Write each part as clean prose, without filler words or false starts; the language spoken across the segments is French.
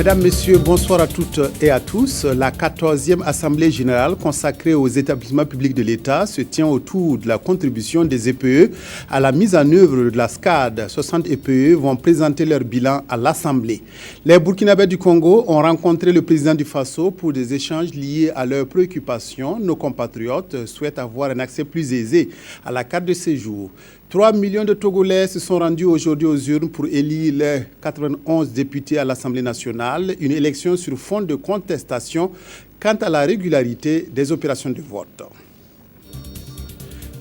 Mesdames, Messieurs, bonsoir à toutes et à tous. La 14e Assemblée générale consacrée aux établissements publics de l'État se tient autour de la contribution des EPE à la mise en œuvre de la SCAD. 60 EPE vont présenter leur bilan à l'Assemblée. Les Burkinabés du Congo ont rencontré le président du Faso pour des échanges liés à leurs préoccupations. Nos compatriotes souhaitent avoir un accès plus aisé à la carte de séjour. 3 millions de Togolais se sont rendus aujourd'hui aux urnes pour élire les 91 députés à l'Assemblée nationale, une élection sur fond de contestation quant à la régularité des opérations de vote.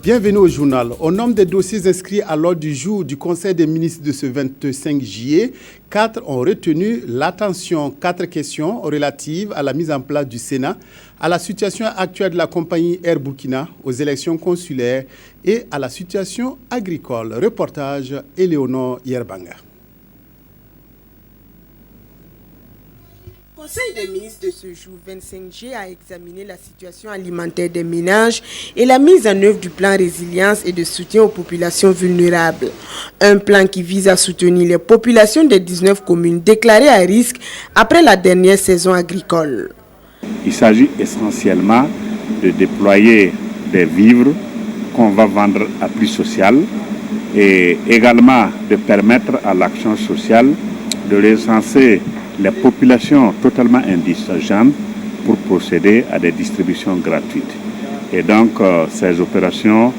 Bienvenue au journal. Au nombre des dossiers inscrits à l'ordre du jour du Conseil des ministres de ce 25 juillet, 4 ont retenu l'attention. 4 questions relatives à la mise en place du Sénat, à la situation actuelle de la compagnie Air Burkina, aux élections consulaires et à la situation agricole. Reportage Éléonore Yerbanga. Le Conseil des ministres de ce jour 25 juillet a examiné la situation alimentaire des ménages et la mise en œuvre du plan résilience et de soutien aux populations vulnérables. Un plan qui vise à soutenir les populations des 19 communes déclarées à risque après la dernière saison agricole. Il s'agit essentiellement de déployer des vivres qu'on va vendre à prix social et également de permettre à l'action sociale de recenser les populations totalement indigentes pour procéder à des distributions gratuites. Et donc, ces opérations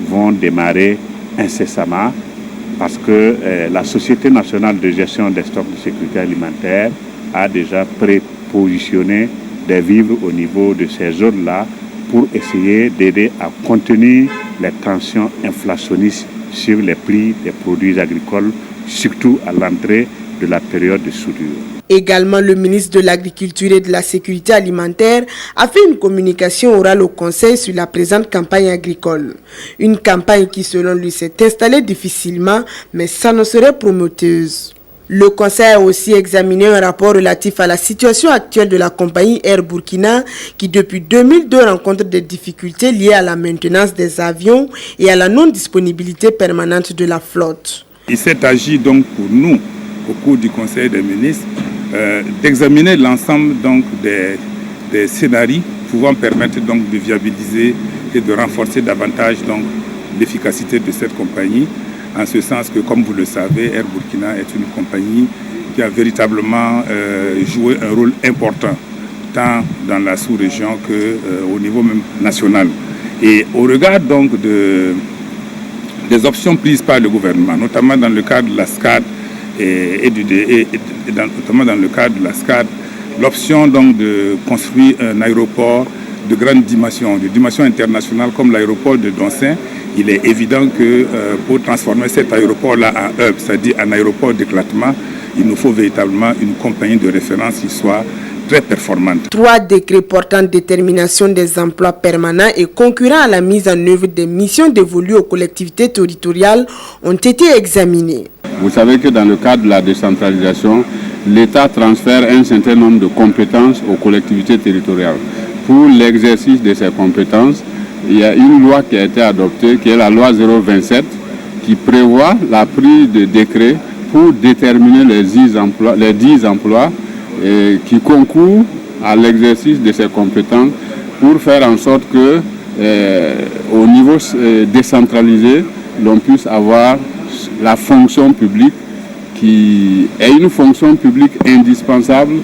vont démarrer incessamment parce que la Société nationale de gestion des stocks de sécurité alimentaire a déjà prépositionné des vivres au niveau de ces zones-là pour essayer d'aider à contenir les tensions inflationnistes sur les prix des produits agricoles, surtout à l'entrée de la période de soudure. Également, le ministre de l'Agriculture et de la Sécurité alimentaire a fait une communication orale au Conseil sur la présente campagne agricole. Une campagne qui, selon lui, s'est installée difficilement, mais s'annoncerait prometteuse. Le Conseil a aussi examiné un rapport relatif à la situation actuelle de la compagnie Air Burkina qui, depuis 2002, rencontre des difficultés liées à la maintenance des avions et à la non-disponibilité permanente de la flotte. Il s'est agi donc pour nous, au cours du Conseil des ministres, d'examiner l'ensemble donc des scénarios pouvant permettre donc de viabiliser et de renforcer davantage donc l'efficacité de cette compagnie, en ce sens que, comme vous le savez, Air Burkina est une compagnie qui a véritablement joué un rôle important tant dans la sous-région qu'au niveau même national. Et au regard donc des options prises par le gouvernement, notamment dans le cadre de la SCAD notamment dans le cadre de la SCAD, l'option donc de construire un aéroport de grande dimension, de dimension internationale comme l'aéroport de Doncin, il est évident que pour transformer cet aéroport-là en hub, c'est-à-dire un aéroport d'éclatement, il nous faut véritablement une compagnie de référence qui soit très performante. 3 décrets portant détermination des emplois permanents et concurrents à la mise en œuvre des missions dévolues aux collectivités territoriales ont été examinés. Vous savez que dans le cadre de la décentralisation, l'État transfère un certain nombre de compétences aux collectivités territoriales. Pour l'exercice de ces compétences, il y a une loi qui a été adoptée, qui est la loi 027, qui prévoit la prise de décrets pour déterminer les 10 emplois qui concourent à l'exercice de ces compétences pour faire en sorte que, au niveau décentralisé, l'on puisse avoir la fonction publique qui est une fonction publique indispensable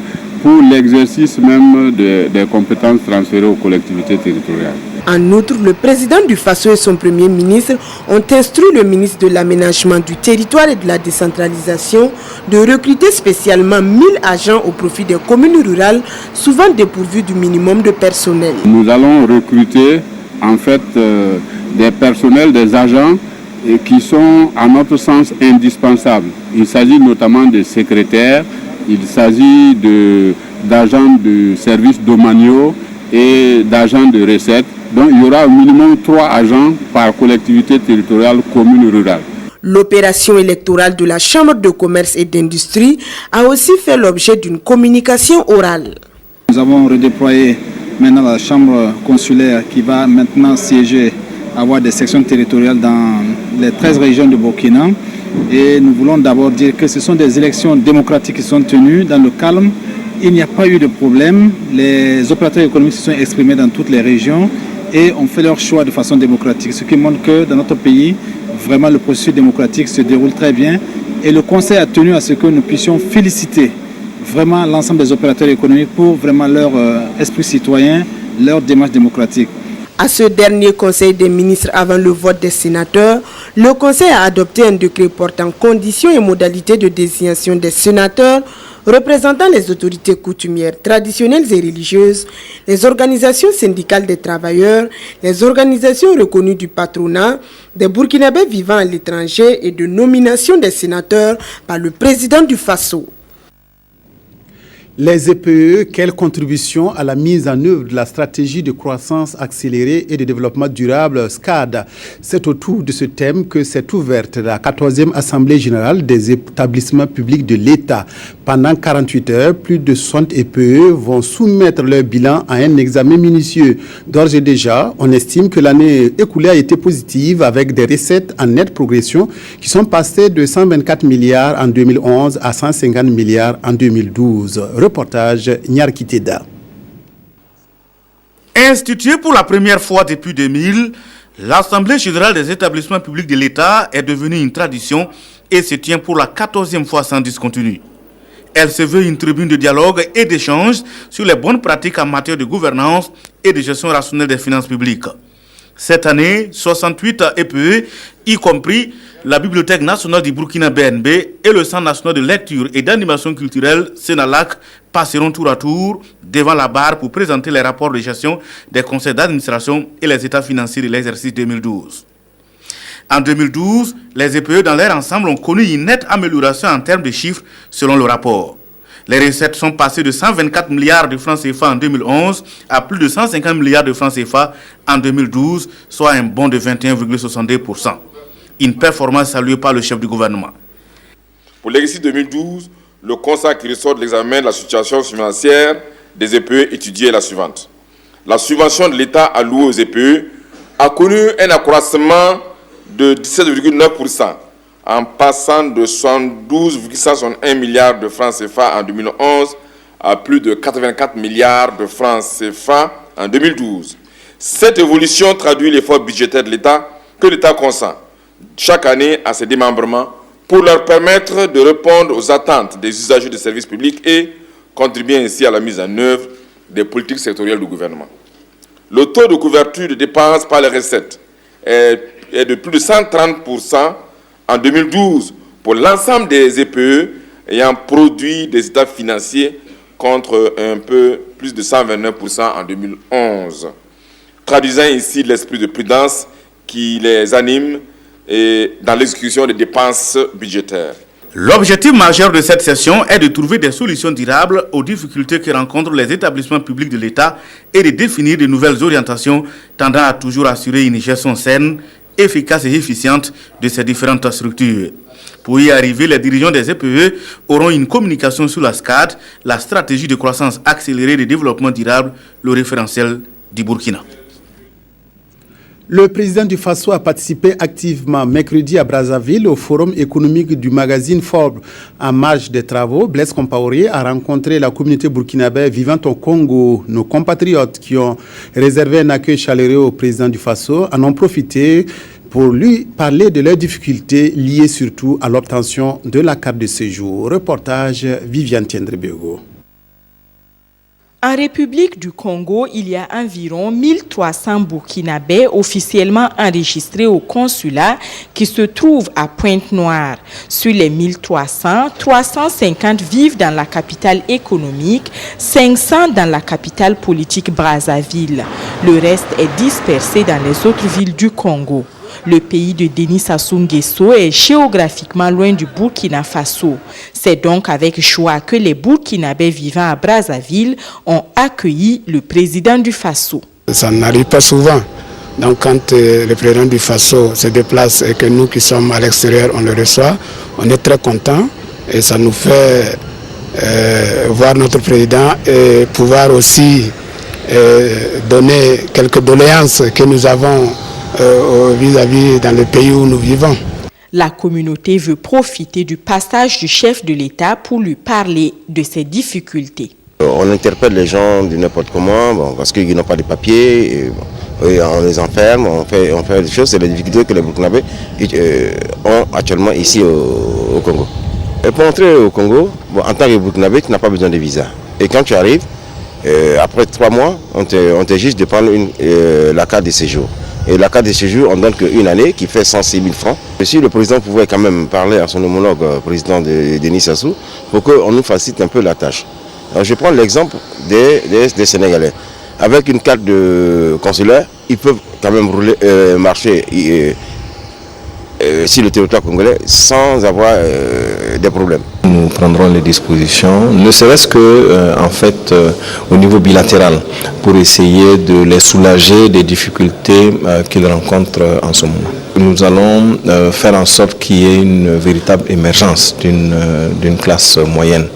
pour l'exercice même des compétences transférées aux collectivités territoriales. En outre, le président du Faso et son premier ministre ont instruit le ministre de l'Aménagement du territoire et de la décentralisation de recruter spécialement 1000 agents au profit des communes rurales, souvent dépourvues du minimum de personnel. Nous allons recruter en fait des personnels, des agents qui sont à notre sens indispensables. Il s'agit notamment de secrétaires, il s'agit d'agents de services domaniaux et d'agents de recettes. Donc il y aura au minimum 3 agents par collectivité territoriale commune rurale. L'opération électorale de la Chambre de commerce et d'industrie a aussi fait l'objet d'une communication orale. Nous avons redéployé maintenant la Chambre consulaire qui va maintenant siéger, avoir des sections territoriales dans les 13 régions de Burkina. Et nous voulons d'abord dire que ce sont des élections démocratiques qui sont tenues dans le calme il n'y a pas eu de problème. Les opérateurs économiques se sont exprimés dans toutes les régions et ont fait leur choix de façon démocratique. Ce qui montre que dans notre pays, vraiment le processus démocratique se déroule très bien. Et le Conseil a tenu à ce que nous puissions féliciter vraiment l'ensemble des opérateurs économiques pour vraiment leur esprit citoyen, leur démarche démocratique. À ce dernier Conseil des ministres avant le vote des sénateurs, le Conseil a adopté un décret portant conditions et modalités de désignation des sénateurs représentant les autorités coutumières, traditionnelles et religieuses, les organisations syndicales des travailleurs, les organisations reconnues du patronat, des Burkinabés vivant à l'étranger et de nomination des sénateurs par le président du Faso. Les EPE, quelle contribution à la mise en œuvre de la stratégie de croissance accélérée et de développement durable SCAD? C'est autour de ce thème que s'est ouverte la 14e Assemblée générale des établissements publics de l'État. Pendant 48 heures, plus de 60 EPE vont soumettre leur bilan à un examen minutieux. D'ores et déjà, on estime que l'année écoulée a été positive avec des recettes en nette progression qui sont passées de 124 milliards en 2011 à 150 milliards en 2012. Reportage Nyarkiteda. Instituée pour la première fois depuis 2000, l'Assemblée générale des établissements publics de l'État est devenue une tradition et se tient pour la 14e fois sans discontinu. Elle se veut une tribune de dialogue et d'échange sur les bonnes pratiques en matière de gouvernance et de gestion rationnelle des finances publiques. Cette année, 68 EPE, y compris la Bibliothèque nationale du Burkina BNB et le Centre national de lecture et d'animation culturelle Sénalac passeront tour à tour devant la barre pour présenter les rapports de gestion des conseils d'administration et les états financiers de l'exercice 2012. En 2012, les EPE dans leur ensemble ont connu une nette amélioration en termes de chiffres selon le rapport. Les recettes sont passées de 124 milliards de francs CFA en 2011 à plus de 150 milliards de francs CFA en 2012, soit un bond de 21,62%. Une performance saluée par le chef du gouvernement. Pour l'exercice 2012, le constat qui ressort de l'examen de la situation financière des EPE étudiée est la suivante. La subvention de l'État allouée aux EPE a connu un accroissement de 17,9%. En passant de 72,161 milliards de francs CFA en 2011 à plus de 84 milliards de francs CFA en 2012. Cette évolution traduit l'effort budgétaire de l'État que l'État consent chaque année à ses démembrements pour leur permettre de répondre aux attentes des usagers de services publics et contribuer ainsi à la mise en œuvre des politiques sectorielles du gouvernement. Le taux de couverture de dépenses par les recettes est de plus de 130% en 2012 pour l'ensemble des EPE ayant produit des états financiers contre un peu plus de 129% en 2011, traduisant ici l'esprit de prudence qui les anime dans l'exécution des dépenses budgétaires. L'objectif majeur de cette session est de trouver des solutions durables aux difficultés que rencontrent les établissements publics de l'État et de définir de nouvelles orientations tendant à toujours assurer une gestion saine, efficace et efficiente de ces différentes structures. Pour y arriver, les dirigeants des EPE auront une communication sur la SCAD, la stratégie de croissance accélérée de développement durable, le référentiel du Burkina. Le président du Faso a participé activement mercredi à Brazzaville au forum économique du magazine Forbes. En marge des travaux, Blaise Compaoré a rencontré la communauté burkinabé vivant au Congo. Nos compatriotes qui ont réservé un accueil chaleureux au président du Faso en ont profité pour lui parler de leurs difficultés liées surtout à l'obtention de la carte de séjour. Reportage Viviane Tiendrebego. En République du Congo, il y a environ 1300 Burkinabés officiellement enregistrés au consulat qui se trouvent à Pointe-Noire. Sur les 1300, 350 vivent dans la capitale économique, 500 dans la capitale politique Brazzaville. Le reste est dispersé dans les autres villes du Congo. Le pays de Denis Sassou Nguesso est géographiquement loin du Burkina Faso. C'est donc avec joie que les Burkinabés vivant à Brazzaville ont accueilli le président du Faso. Ça n'arrive pas souvent. Donc quand le président du Faso se déplace et que nous qui sommes à l'extérieur, on le reçoit, on est très contents et ça nous fait voir notre président et pouvoir aussi donner quelques doléances que nous avons vis-à-vis dans le pays où nous vivons. La communauté veut profiter du passage du chef de l'État pour lui parler de ses difficultés. On interpelle les gens de n'importe comment, parce qu'ils n'ont pas de papiers, et on les enferme, on fait des choses. C'est les difficultés que les Burkinabés ont actuellement ici au Congo. Et pour entrer au Congo, en tant que Burkinabé, tu n'as pas besoin de visa. Et quand tu arrives, après 3 mois, on te juge de prendre la carte de séjour. Et la carte de séjour, on donne qu'une année, qui fait 106 000 francs. Et si le président pouvait quand même parler à son homologue, président de Denis Sassou, pour qu'on nous facilite un peu la tâche. Alors, je prends l'exemple des Sénégalais. Avec une carte de consulaire, ils peuvent quand même marcher sur le territoire congolais sans avoir des problèmes. Nous prendrons les dispositions, ne serait-ce que au niveau bilatéral, pour essayer de les soulager des difficultés qu'ils rencontrent en ce moment. Nous allons faire en sorte qu'il y ait une véritable émergence d'une classe moyenne.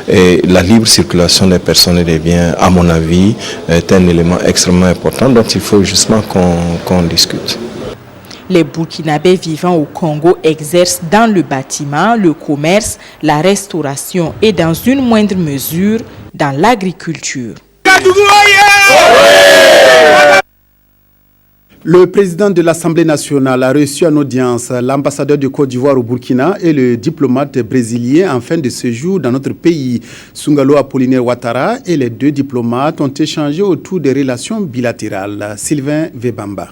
Et la libre circulation des personnes et des biens, à mon avis, est un élément extrêmement important dont il faut justement qu'on discute. Les Burkinabés vivant au Congo exercent dans le bâtiment, le commerce, la restauration et dans une moindre mesure dans l'agriculture. Le président de l'Assemblée nationale a reçu en audience l'ambassadeur de Côte d'Ivoire au Burkina et le diplomate brésilien en fin de séjour dans notre pays. Sungalo Apollinaire Ouattara et les 2 diplomates ont échangé autour des relations bilatérales. Sylvain Vebamba.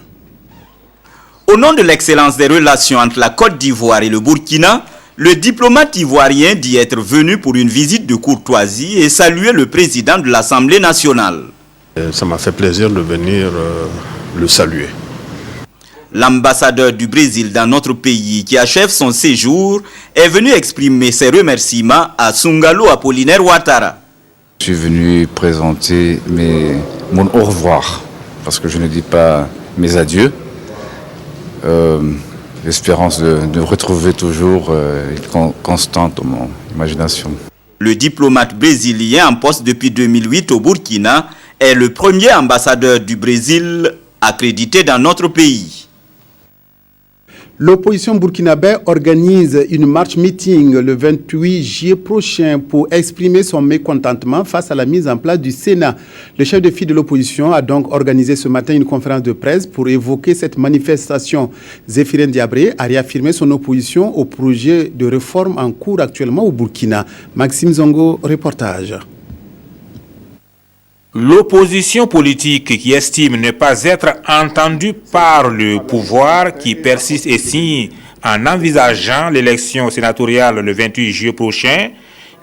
Au nom de l'excellence des relations entre la Côte d'Ivoire et le Burkina, le diplomate ivoirien dit être venu pour une visite de courtoisie et saluer le président de l'Assemblée nationale. Ça m'a fait plaisir de venir le saluer. L'ambassadeur du Brésil dans notre pays qui achève son séjour est venu exprimer ses remerciements à Sungalo Apollinaire Ouattara. Je suis venu présenter mon au revoir, parce que je ne dis pas mes adieux. L'espérance de retrouver toujours constante dans mon imagination. Le diplomate brésilien en poste depuis 2008 au Burkina est le premier ambassadeur du Brésil accrédité dans notre pays. L'opposition burkinabé organise une marche-meeting le 28 juillet prochain pour exprimer son mécontentement face à la mise en place du Sénat. Le chef de file de l'opposition a donc organisé ce matin une conférence de presse pour évoquer cette manifestation. Zéphirin Diabré a réaffirmé son opposition au projet de réforme en cours actuellement au Burkina. Maxime Zongo, reportage. L'opposition politique qui estime ne pas être entendue par le pouvoir qui persiste et signe en envisageant l'élection sénatoriale le 28 juillet prochain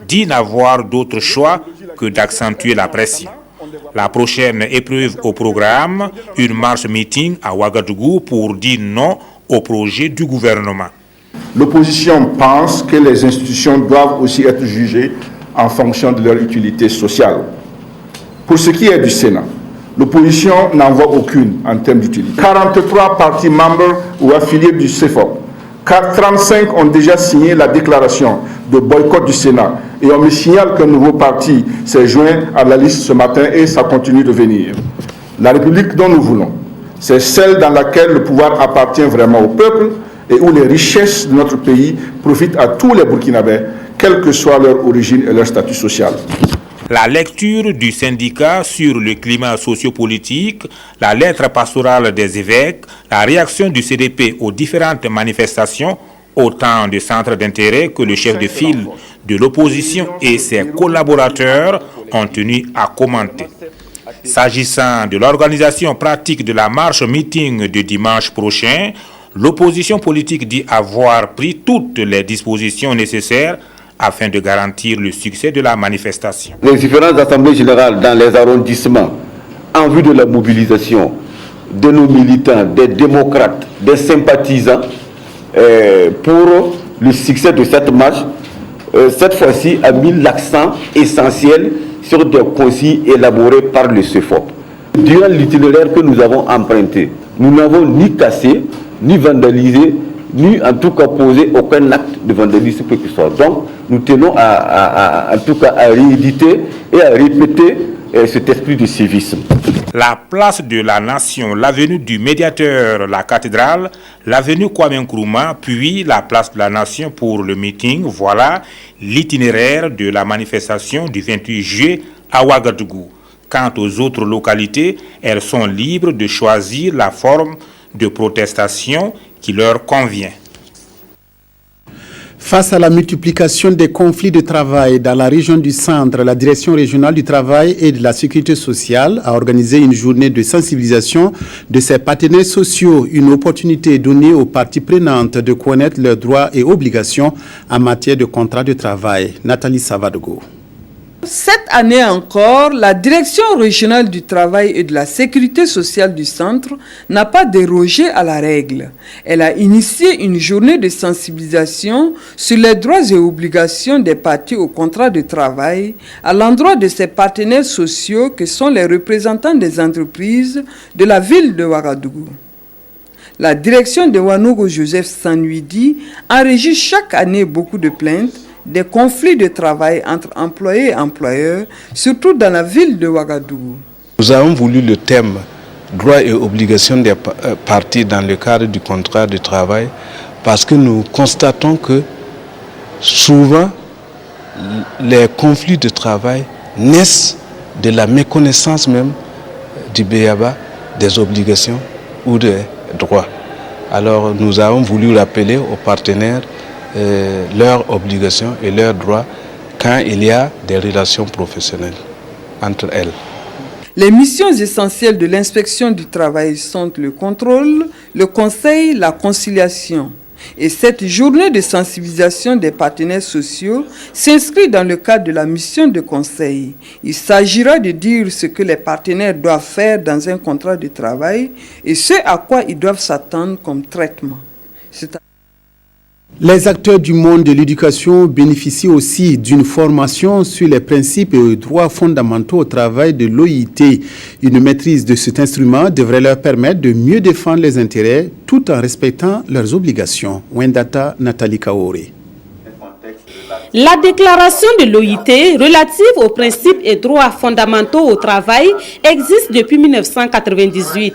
dit n'avoir d'autre choix que d'accentuer la pression. La prochaine épreuve au programme, une marche-meeting à Ouagadougou pour dire non au projet du gouvernement. L'opposition pense que les institutions doivent aussi être jugées en fonction de leur utilité sociale. Pour ce qui est du Sénat, l'opposition n'en voit aucune en termes d'utilité. 43 partis membres ou affiliés du CEFOP, 35 ont déjà signé la déclaration de boycott du Sénat. Et on me signale qu'un nouveau parti s'est joint à la liste ce matin et ça continue de venir. La République dont nous voulons, c'est celle dans laquelle le pouvoir appartient vraiment au peuple et où les richesses de notre pays profitent à tous les Burkinabés, quelle que soit leur origine et leur statut social. La lecture du syndicat sur le climat sociopolitique, la lettre pastorale des évêques, la réaction du CDP aux différentes manifestations, autant de centres d'intérêt que le chef de file de l'opposition et ses collaborateurs ont tenu à commenter. S'agissant de l'organisation pratique de la marche-meeting de dimanche prochain, l'opposition politique dit avoir pris toutes les dispositions nécessaires afin de garantir le succès de la manifestation. Les différentes assemblées générales dans les arrondissements, en vue de la mobilisation de nos militants, des démocrates, des sympathisants, pour le succès de cette marche, cette fois-ci a mis l'accent essentiel sur des consignes élaborées par le CEFOP. Durant l'itinéraire que nous avons emprunté, nous n'avons ni cassé, ni vandalisé, ni en tout cas posé aucun acte de vandalisme que ce soit. Donc, nous tenons en tout cas à rééditer et à répéter cet esprit de civisme. La place de la Nation, l'avenue du Médiateur, la cathédrale, l'avenue Kwame Nkrumah, puis la place de la Nation pour le meeting. Voilà l'itinéraire de la manifestation du 28 juillet à Ouagadougou. Quant aux autres localités, elles sont libres de choisir la forme de protestation qui leur convient. Face à la multiplication des conflits de travail dans la région du centre, la Direction régionale du travail et de la sécurité sociale a organisé une journée de sensibilisation de ses partenaires sociaux, une opportunité donnée aux parties prenantes de connaître leurs droits et obligations en matière de contrat de travail. Nathalie Savadogo. Cette année encore, la Direction régionale du travail et de la sécurité sociale du centre n'a pas dérogé à la règle. Elle a initié une journée de sensibilisation sur les droits et obligations des parties au contrat de travail à l'endroit de ses partenaires sociaux que sont les représentants des entreprises de la ville de Ouagadougou. La direction de Wanogo Joseph Sanuidi enregistre chaque année beaucoup de plaintes des conflits de travail entre employés et employeurs, surtout dans la ville de Ouagadougou. Nous avons voulu le thème droits et obligations des parties dans le cadre du contrat de travail parce que nous constatons que souvent les conflits de travail naissent de la méconnaissance même du BABA, des obligations ou des droits. Alors nous avons voulu rappeler aux partenaires leurs obligations et leurs droits quand il y a des relations professionnelles entre elles. Les missions essentielles de l'inspection du travail sont le contrôle, le conseil, la conciliation. Et cette journée de sensibilisation des partenaires sociaux s'inscrit dans le cadre de la mission de conseil. Il s'agira de dire ce que les partenaires doivent faire dans un contrat de travail et ce à quoi ils doivent s'attendre comme traitement. Les acteurs du monde de l'éducation bénéficient aussi d'une formation sur les principes et droits fondamentaux au travail de l'OIT. Une maîtrise de cet instrument devrait leur permettre de mieux défendre les intérêts tout en respectant leurs obligations. Wendata Nathalie Kaoré. La déclaration de l'OIT relative aux principes et droits fondamentaux au travail existe depuis 1998.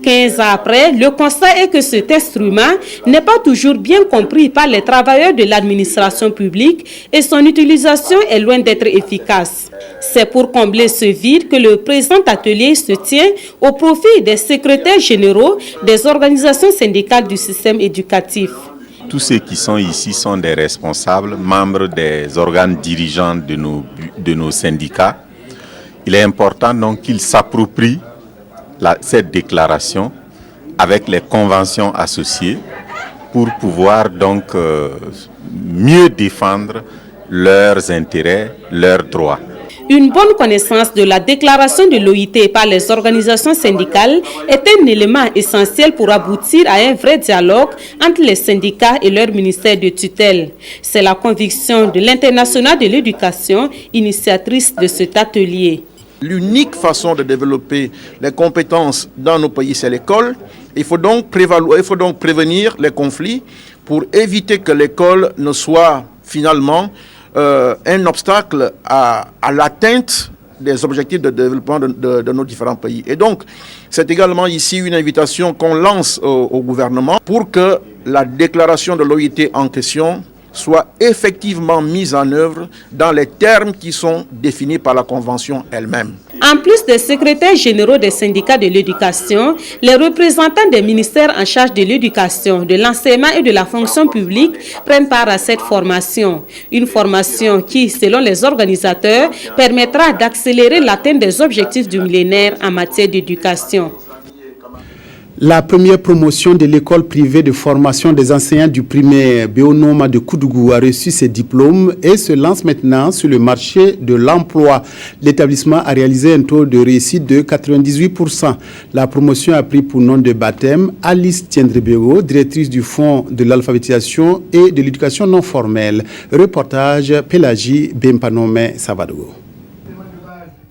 15 ans après, le constat est que cet instrument n'est pas toujours bien compris par les travailleurs de l'administration publique et son utilisation est loin d'être efficace. C'est pour combler ce vide que le présent atelier se tient au profit des secrétaires généraux des organisations syndicales du système éducatif. Tous ceux qui sont ici sont des responsables, membres des organes dirigeants de nos syndicats. Il est important donc qu'ils s'approprient cette déclaration avec les conventions associées pour pouvoir donc mieux défendre leurs intérêts, leurs droits. Une bonne connaissance de la déclaration de l'OIT par les organisations syndicales est un élément essentiel pour aboutir à un vrai dialogue entre les syndicats et leur ministère de tutelle. C'est la conviction de l'Internationale de l'éducation, initiatrice de cet atelier. L'unique façon de développer les compétences dans nos pays, c'est l'école. Il faut donc prévenir les conflits pour éviter que l'école ne soit finalement un obstacle à l'atteinte des objectifs de développement de nos différents pays. Et donc, c'est également ici une invitation qu'on lance au gouvernement pour que la déclaration de l'OIT en question soit effectivement mise en œuvre dans les termes qui sont définis par la Convention elle-même. En plus des secrétaires généraux des syndicats de l'éducation, les représentants des ministères en charge de l'éducation, de l'enseignement et de la fonction publique prennent part à cette formation. Une formation qui, selon les organisateurs, permettra d'accélérer l'atteinte des objectifs du millénaire en matière d'éducation. La première promotion de l'école privée de formation des enseignants du primaire Béonoma de Koudougou a reçu ses diplômes et se lance maintenant sur le marché de l'emploi. L'établissement a réalisé un taux de réussite de 98%. La promotion a pris pour nom de baptême Alice Tiendrebego, directrice du Fonds de l'alphabétisation et de l'éducation non formelle. Reportage Pélagie Bempanome Savadogo.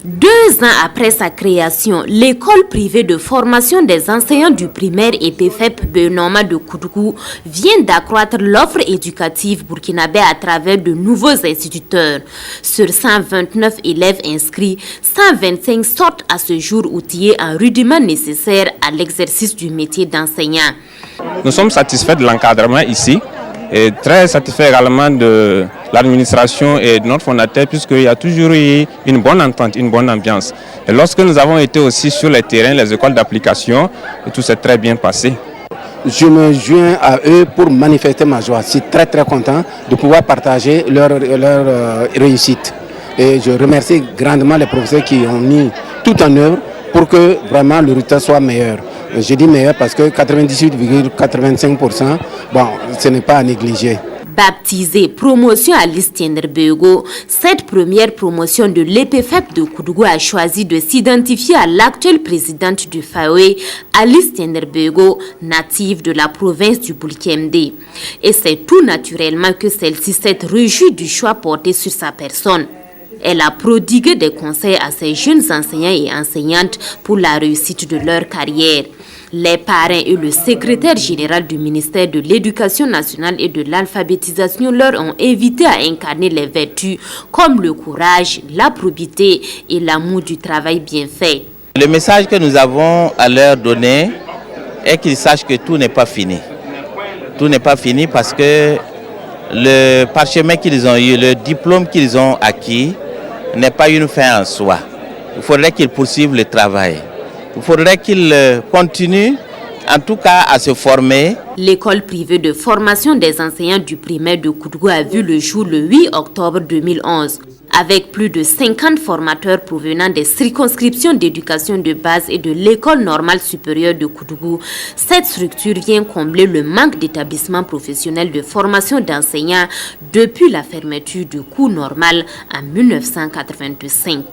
2 ans après sa création, l'école privée de formation des enseignants du primaire EPFEP Béonoma de Koudougou vient d'accroître l'offre éducative burkinabé à travers de nouveaux instituteurs. Sur 129 élèves inscrits, 125 sortent à ce jour outillés en rudiments nécessaires à l'exercice du métier d'enseignant. Nous sommes satisfaits de l'encadrement ici et très satisfaits également de l'administration et de notre fondateur, puisqu'il y a toujours eu une bonne entente, une bonne ambiance. Et lorsque nous avons été aussi sur les terrains, les écoles d'application, tout s'est très bien passé. Je me joins à eux pour manifester ma joie. Je suis très très content de pouvoir partager leur réussite. Et je remercie grandement les professeurs qui ont mis tout en œuvre pour que vraiment le résultat soit meilleur. Je dis meilleur parce que 98,85%, bon, ce n'est pas à négliger. Baptisée promotion Alice Tienderbego, cette première promotion de l'EPFEP de Koudougou a choisi de s'identifier à l'actuelle présidente du FAOE, Alice Tienderbego, native de la province du Bulkemde. Et c'est tout naturellement que celle-ci s'est réjouie du choix porté sur sa personne. Elle a prodigué des conseils à ses jeunes enseignants et enseignantes pour la réussite de leur carrière. Les parrains et le secrétaire général du ministère de l'Éducation nationale et de l'alphabétisation leur ont invité à incarner les vertus comme le courage, la probité et l'amour du travail bien fait. Le message que nous avons à leur donner est qu'ils sachent que tout n'est pas fini. Tout n'est pas fini parce que le parchemin qu'ils ont eu, le diplôme qu'ils ont acquis n'est pas une fin en soi. Il faudrait qu'ils poursuivent le travail. Il faudrait qu'ils continuent, en tout cas, à se former. L'école privée de formation des enseignants du primaire de Koudougou a vu le jour le 8 octobre 2011. Avec plus de 50 formateurs provenant des circonscriptions d'éducation de base et de l'école normale supérieure de Koudougou, cette structure vient combler le manque d'établissements professionnels de formation d'enseignants depuis la fermeture du cours normal en 1985.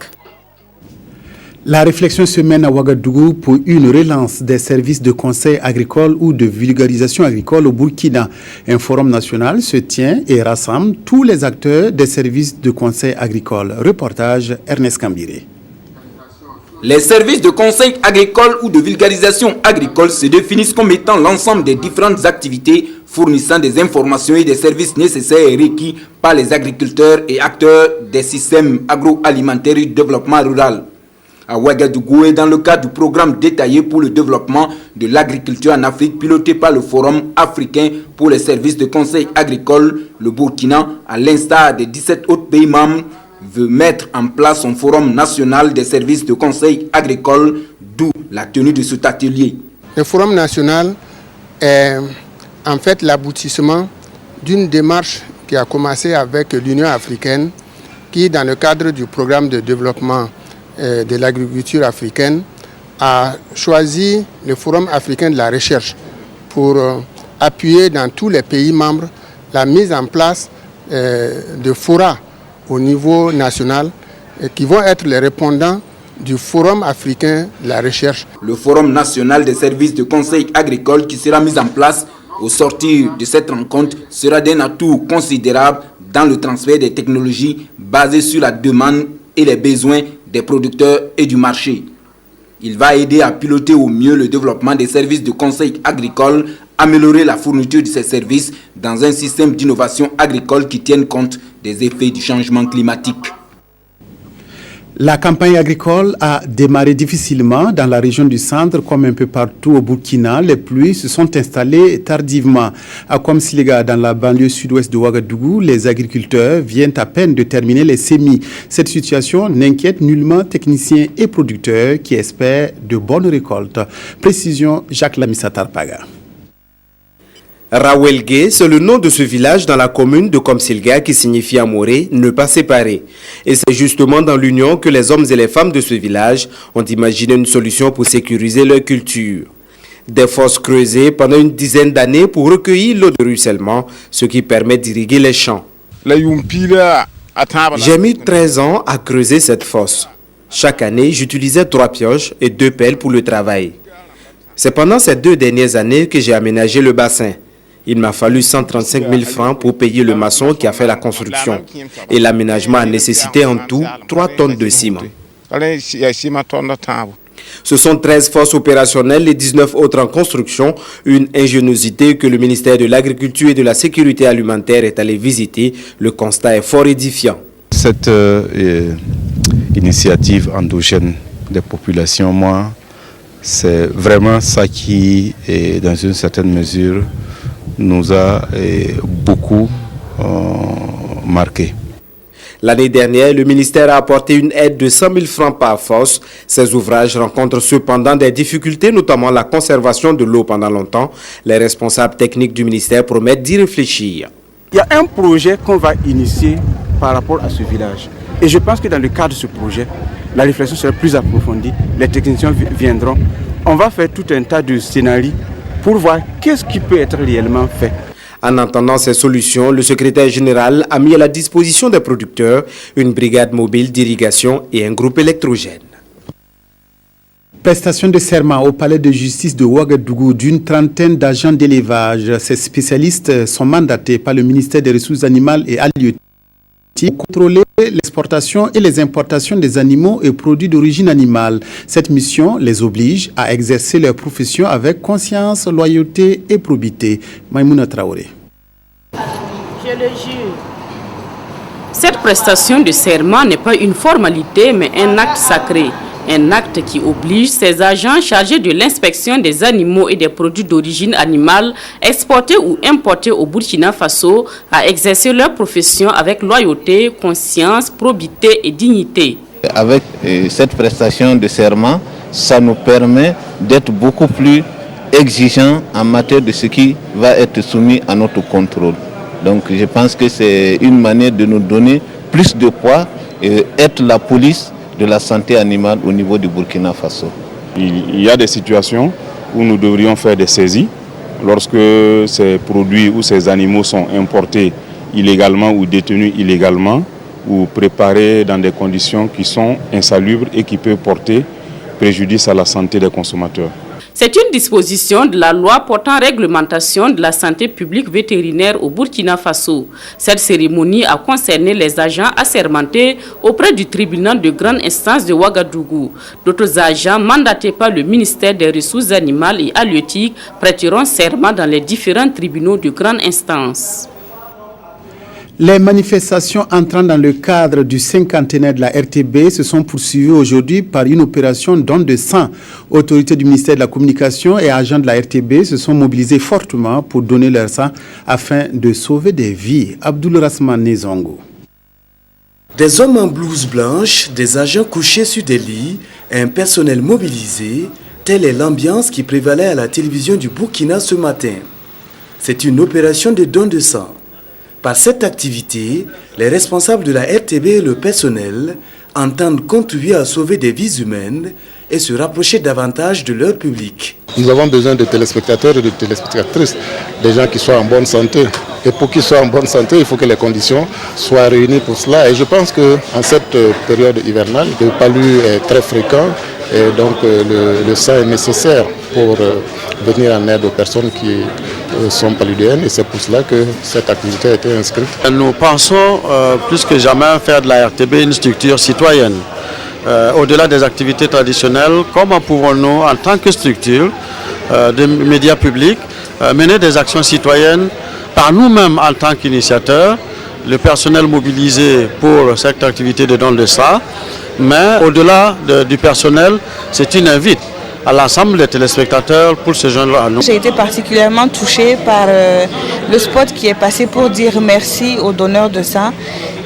La réflexion se mène à Ouagadougou pour une relance des services de conseil agricole ou de vulgarisation agricole au Burkina. Un forum national se tient et rassemble tous les acteurs des services de conseil agricole. Reportage Ernest Kambiré. Les services de conseil agricole ou de vulgarisation agricole se définissent comme étant l'ensemble des différentes activités fournissant des informations et des services nécessaires et requis par les agriculteurs et acteurs des systèmes agroalimentaires et du développement rural. À Ouagadougou et dans le cadre du programme détaillé pour le développement de l'agriculture en Afrique piloté par le Forum africain pour les services de conseil agricole, le Burkina, à l'instar des 17 autres pays membres, veut mettre en place un forum national des services de conseil agricole, d'où la tenue de cet atelier. Le forum national est en fait l'aboutissement d'une démarche qui a commencé avec l'Union africaine, qui dans le cadre du programme de développement de l'agriculture africaine a choisi le Forum africain de la recherche pour appuyer dans tous les pays membres la mise en place de forats au niveau national qui vont être les répondants du Forum africain de la recherche. Le Forum national des services de conseil agricole qui sera mis en place au sortir de cette rencontre sera d'un atout considérable dans le transfert des technologies basées sur la demande et les besoins des producteurs et du marché. Il va aider à piloter au mieux le développement des services de conseil agricole, améliorer la fourniture de ces services dans un système d'innovation agricole qui tienne compte des effets du changement climatique. La campagne agricole a démarré difficilement dans la région du centre comme un peu partout au Burkina. Les pluies se sont installées tardivement. À Komsilega, dans la banlieue sud-ouest de Ouagadougou, les agriculteurs viennent à peine de terminer les semis. Cette situation n'inquiète nullement techniciens et producteurs qui espèrent de bonnes récoltes. Précision Jacques Lamissa Tarpaga. Rawelgue, c'est le nom de ce village dans la commune de Komsilga qui signifie amoré, ne pas séparer. Et c'est justement dans l'union que les hommes et les femmes de ce village ont imaginé une solution pour sécuriser leur culture. Des fosses creusées pendant une dizaine d'années pour recueillir l'eau de ruissellement, ce qui permet d'irriguer les champs. J'ai mis 13 ans à creuser cette fosse. Chaque année, j'utilisais 3 pioches et 2 pelles pour le travail. C'est pendant ces 2 dernières années que j'ai aménagé le bassin. Il m'a fallu 135 000 francs pour payer le maçon qui a fait la construction. Et l'aménagement a nécessité en tout 3 tonnes de ciment. Ce sont 13 fosses opérationnelles et 19 autres en construction, une ingéniosité que le ministère de l'Agriculture et de la Sécurité alimentaire est allé visiter. Le constat est fort édifiant. Cette initiative endogène des populations, moi, c'est vraiment ça qui, dans une certaine mesure, nous a beaucoup marqué. L'année dernière, le ministère a apporté une aide de 100 000 francs par force. Ces ouvrages rencontrent cependant des difficultés, notamment la conservation de l'eau pendant longtemps. Les responsables techniques du ministère promettent d'y réfléchir. Il y a un projet qu'on va initier par rapport à ce village. Et je pense que dans le cadre de ce projet, la réflexion sera plus approfondie. Les techniciens viendront. On va faire tout un tas de scénarios pour voir qu'est-ce qui peut être réellement fait. En entendant ces solutions, le secrétaire général a mis à la disposition des producteurs une brigade mobile d'irrigation et un groupe électrogène. Prestation de serment au palais de justice de Ouagadougou d'une trentaine d'agents d'élevage. Ces spécialistes sont mandatés par le ministère des Ressources animales et halieutiques pour contrôler l'exportation et les importations des animaux et produits d'origine animale. Cette mission les oblige à exercer leur profession avec conscience, loyauté et probité. Maïmouna Traoré. Je le jure. Cette prestation de serment n'est pas une formalité, mais un acte sacré. Un acte qui oblige ces agents chargés de l'inspection des animaux et des produits d'origine animale exportés ou importés au Burkina Faso à exercer leur profession avec loyauté, conscience, probité et dignité. Avec cette prestation de serment, ça nous permet d'être beaucoup plus exigeants en matière de ce qui va être soumis à notre contrôle. Donc je pense que c'est une manière de nous donner plus de poids et être la police de la santé animale au niveau du Burkina Faso. Il y a des situations où nous devrions faire des saisies lorsque ces produits ou ces animaux sont importés illégalement ou détenus illégalement ou préparés dans des conditions qui sont insalubres et qui peuvent porter préjudice à la santé des consommateurs. C'est une disposition de la loi portant réglementation de la santé publique vétérinaire au Burkina Faso. Cette cérémonie a concerné les agents assermentés auprès du tribunal de grande instance de Ouagadougou. D'autres agents mandatés par le ministère des Ressources animales et halieutiques prêteront serment dans les différents tribunaux de grande instance. Les manifestations entrant dans le cadre du cinquantenaire de la RTB se sont poursuivies aujourd'hui par une opération don de sang. Autorités du ministère de la Communication et agents de la RTB se sont mobilisés fortement pour donner leur sang afin de sauver des vies. Abdoul Rasman Nezongo. Des hommes en blouse blanche, des agents couchés sur des lits, un personnel mobilisé, telle est l'ambiance qui prévalait à la télévision du Burkina ce matin. C'est une opération de don de sang. Par cette activité, les responsables de la RTB et le personnel entendent contribuer à sauver des vies humaines et se rapprocher davantage de leur public. Nous avons besoin de téléspectateurs et de téléspectatrices, des gens qui soient en bonne santé. Et pour qu'ils soient en bonne santé, il faut que les conditions soient réunies pour cela. Et je pense qu'en cette période hivernale, le palu est très fréquent et donc le sang est nécessaire pour venir en aide aux personnes qui sont paludéennes et c'est pour cela que cette activité a été inscrite. Nous pensons plus que jamais faire de la RTB une structure citoyenne. Au-delà des activités traditionnelles, comment pouvons-nous, en tant que structure de médias publics, mener des actions citoyennes par nous-mêmes en tant qu'initiateurs, le personnel mobilisé pour cette activité de don de sang, mais au-delà du personnel, c'est une invite à l'ensemble des téléspectateurs pour se joindre à nous. J'ai été particulièrement touchée par le spot qui est passé pour dire merci aux donneurs de sang.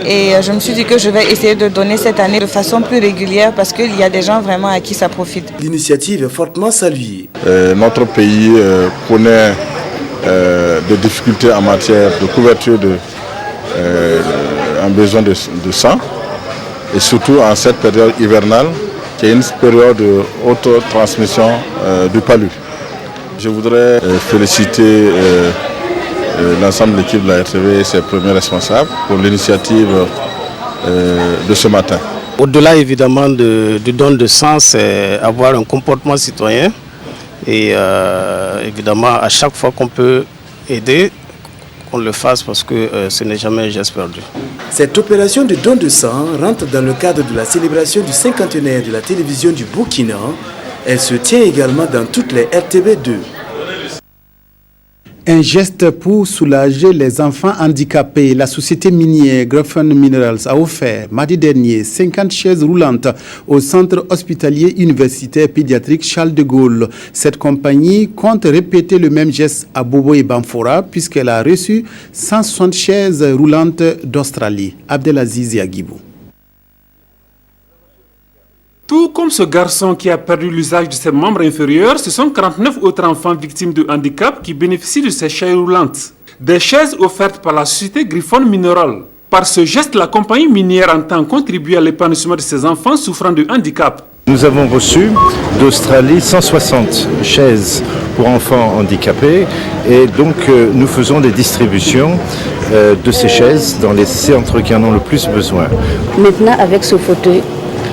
Et je me suis dit que je vais essayer de donner cette année de façon plus régulière parce qu'il y a des gens vraiment à qui ça profite. L'initiative est fortement saluée. Notre pays connaît des difficultés en matière de couverture en besoin de sang. Et surtout en cette période hivernale, qui est une période de haute transmission du palu. Je voudrais féliciter l'ensemble de l'équipe de la RTB et ses premiers responsables pour l'initiative de ce matin. Au-delà évidemment du don de sang, c'est avoir un comportement citoyen et évidemment à chaque fois qu'on peut aider, qu'on le fasse parce que ce n'est jamais un geste perdu. Cette opération de don de sang rentre dans le cadre de la célébration du cinquantenaire de la télévision du Burkina. Elle se tient également dans toutes les RTB2. Un geste pour soulager les enfants handicapés. La société minière Griffon Minerals a offert mardi dernier 50 chaises roulantes au centre hospitalier universitaire pédiatrique Charles de Gaulle. Cette compagnie compte répéter le même geste à Bobo et Bamfora puisqu'elle a reçu 160 chaises roulantes d'Australie. Abdelaziz Yagibou. Tout comme ce garçon qui a perdu l'usage de ses membres inférieurs, ce sont 49 autres enfants victimes de handicap qui bénéficient de ces chaises roulantes. Des chaises offertes par la société Griffon Mineral. Par ce geste, la compagnie minière entend contribuer à l'épanouissement de ces enfants souffrant de handicap. Nous avons reçu d'Australie 160 chaises pour enfants handicapés et donc nous faisons des distributions de ces chaises dans les centres qui en ont le plus besoin. Maintenant, avec ce fauteuil,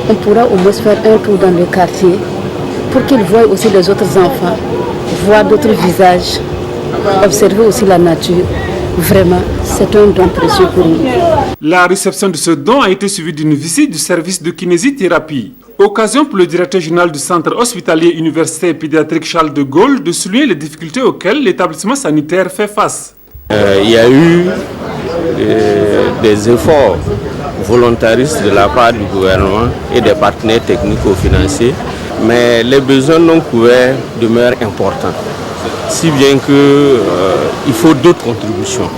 on pourra au moins faire un tour dans le quartier pour qu'ils voient aussi les autres enfants, voir d'autres visages, observer aussi la nature. Vraiment, c'est un don précieux pour nous. La réception de ce don a été suivie d'une visite du service de kinésithérapie. Occasion pour le directeur général du centre hospitalier universitaire pédiatrique Charles de Gaulle de souligner les difficultés auxquelles l'établissement sanitaire fait face. Il y a eu des efforts volontaristes de la part du gouvernement et des partenaires technico-financiers, mais les besoins non couverts demeurent importants. Si bien qu'il faut d'autres contributions.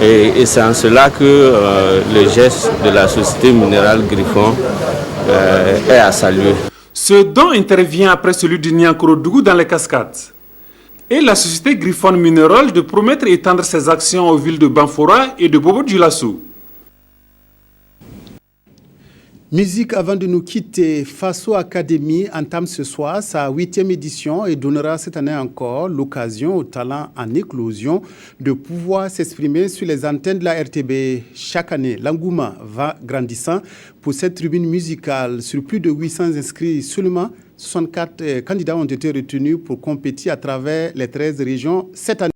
Et c'est en cela que le geste de la société minérale Griffon est à saluer. Ce don intervient après celui du Niankoro-Dougou dans les Cascades. Et la société Griffon Mineral de promettre étendre ses actions aux villes de Bamfora et de Bobo-Dioulasso. Musique avant de nous quitter, Faso Academy entame ce soir sa 8e édition et donnera cette année encore l'occasion aux talents en éclosion de pouvoir s'exprimer sur les antennes de la RTB. Chaque année, l'engouement va grandissant pour cette tribune musicale. Sur plus de 800 inscrits, seulement 64 candidats ont été retenus pour compétir à travers les 13 régions cette année.